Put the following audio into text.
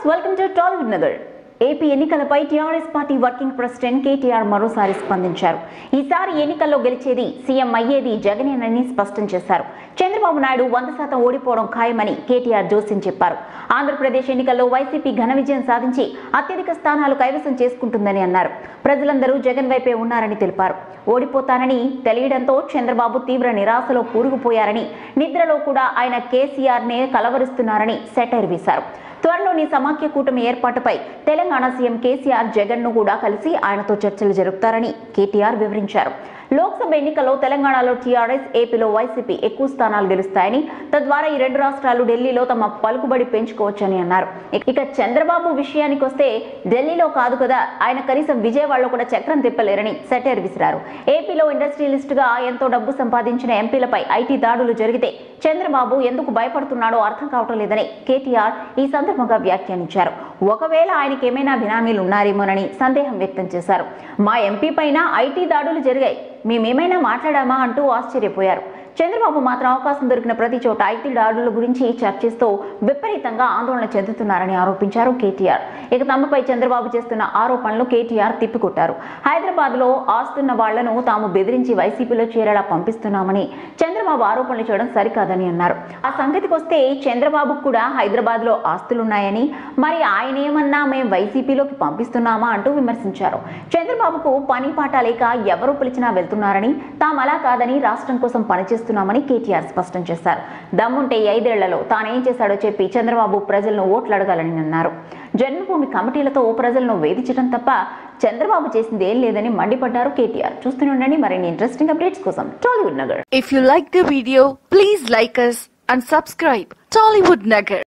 Welcome to Tollywood Nagar. AP ఎన్నికలపై TRS party working president KTR మరోసారి స్పందించారు. ఈసారి ఎన్నికల్లో గెలిచేది సీఎం అయ్యేది జగనేనని స్పష్టం చేశారు. చంద్రబాబు నాయుడు 100% ఓడిపోవడం ఖాయమని కేటీఆర్ జోస్యం చెప్పారు. ఆంధ్రప్రదేశ్ ఎన్నికల్లో వైసీపీ ఘన విజయం సాధించి అత్యధిక స్థానాలు కైవసం చేసుకుంటుందని అన్నారు. ప్రజలందరూ జగన్ వైపే ఉన్నారని తెలిపారు. ఓడిపోతానని తెలియడంతో చంద్రబాబు తీవ్ర నిరాశలో కూరుకుపోయారని, నిద్రలో కూడా ఆయన కేసీఆర్ నే కలవరిస్తున్నారని సెటైర్ వేశారు. త్వరలోని సమాఖ్య కూటమి ఏర్పాటుపై తెలంగాణ సీఎం కేసీఆర్ జగన్ ను కూడా కలిసి ఆయనతో చర్చలు జరుపుతారని కేటీఆర్ వివరించారు. లోక్సభ ఎన్నికల్లో తెలంగాణలో టీఆర్ఎస్, ఏపీలో వైసీపీ ఎక్కువ స్థానాలు గెలుస్తాయని, తద్వారా ఈ రెండు రాష్ట్రాలు ఢిల్లీలో తమ పలుకుబడి పెంచుకోవచ్చని అన్నారు. ఇక చంద్రబాబు విషయానికి వస్తే ఢిల్లీలో కాదు కదా, ఆయన కనీసం విజయవాడలో కూడా చక్రం తిప్పలేరని సెటైర్ విసిరారు. ఏపీలో ఇండస్ట్రియలిస్ట్ గా ఎంతో డబ్బు సంపాదించిన ఎంపీలపై ఐటీ దాడులు జరిగితే చంద్రబాబు ఎందుకు భయపడుతున్నాడో అర్థం కావటం లేదని కేటీఆర్ ఈ సందర్భంగా వ్యాఖ్యానించారు. ఒకవేళ ఆయనకి ఏమైనా బినామీలు ఉన్నారేమోనని సందేహం వ్యక్తం చేశారు. మా ఎంపీ పైన ఐటీ దాడులు జరిగాయి, మేమేమైనా మాట్లాడామా అంటూ ఆశ్చర్యపోయారు. చంద్రబాబు మాత్రం అవకాశం దొరికిన ప్రతి చోట ఐటీ దాడుల గురించి చర్చిస్తూ విపరీతంగా ఆందోళన చెందుతున్నారని ఆరోపించారు కేటీఆర్. ఇక తమపై చంద్రబాబు చేస్తున్న ఆరోపణలు కేటీఆర్ తిప్పికొట్టారు. హైదరాబాద్ లో ఆస్తున్న వాళ్లను తాము బెదిరించి వైసీపీలో చేరేలా పంపిస్తున్నామని చంద్రబాబు ఆరోపణలు చేయడం సరికాదని అన్నారు. ఆ సంగతికి వస్తే చంద్రబాబుకు కూడా హైదరాబాద్ లో ఆస్తులున్నాయని, మరి ఆయన ఏమన్నా మేం వైసీపీలోకి పంపిస్తున్నామా అంటూ విమర్శించారు. చంద్రబాబుకు పని పాట లేక ఎవరు పిలిచినా వెళ్తున్నారని, తామలా కాదని రాష్ట్రం కోసం పనిచేస్తున్నామని కేటీఆర్ స్పష్టం చేశారు. దమ్ముంటే 5 ఏళ్లలో తానేం చేశాడో చెప్పి చంద్రబాబు ప్రజలను ఓట్లు అడగాలని అన్నారు. జన్మభూమి కమిటీలతో ప్రజలను వేధించడం తప్ప చంద్రబాబు చేసింది ఏం లేదని మండిపడ్డారు కేటీఆర్. చూస్తూనే ఉండండి మరిన్ని ఇంట్రెస్టింగ్ అప్డేట్స్ కోసం Tollywood Nagar. If you like the video, please like us and subscribe Tollywood Nagar.